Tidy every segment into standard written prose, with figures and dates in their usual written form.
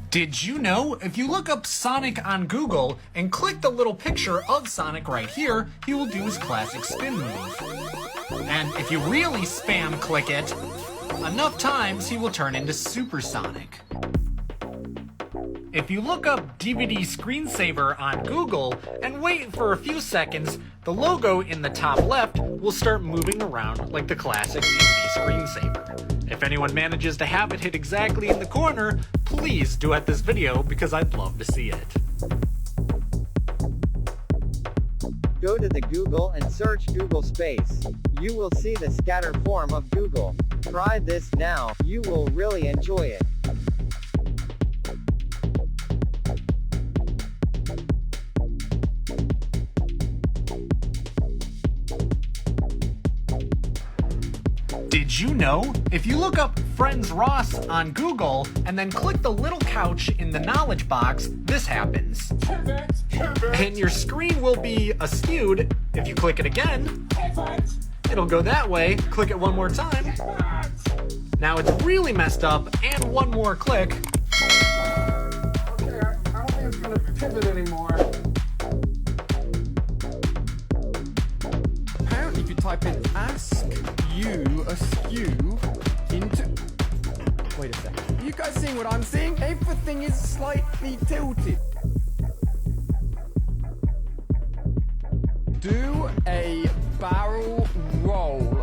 Did you know if you look up Sonic on Google and click the little picture of Sonic right here, he will do his classic spin move. And if you really spam click it enough times, he will turn into Super Sonic. If you look up DVD screensaver on Google and wait for a few seconds, the logo in the top left will start moving around like the classic DVD screensaver. If anyone manages to have it hit exactly in the corner, please duet this video because I'd love to see it. Go to the Google and search Google Space. You will see the scatter form of Google. Try this now, you will really enjoy it. Did you know? If you look up Friends Ross on Google and then click the little couch in the knowledge box, this happens. And your screen will be askewed. If you click it again, it'll go that way. Click it one more time. Now it's really messed up, and one more click. Okay, I don't think it's gonna pivot anymore. Apparently if you type in ask you askew into... Wait a second. Are you guys seeing what I'm seeing? Everything is slightly tilted. Do a barrel roll.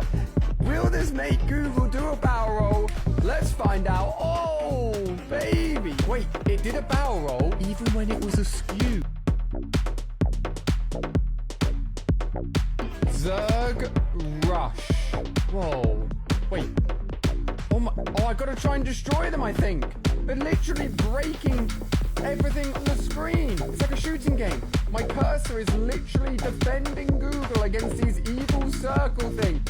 Will this make Google do a barrel roll? Let's find out. Oh, baby. Wait, it did a barrel roll even when it was askew. Zerg Rush. Whoa. Wait. Oh, I gotta try and destroy them, I think. They're literally breaking everything on the screen. It's like a shooting game. My cursor is literally defending Google against these evil circle things.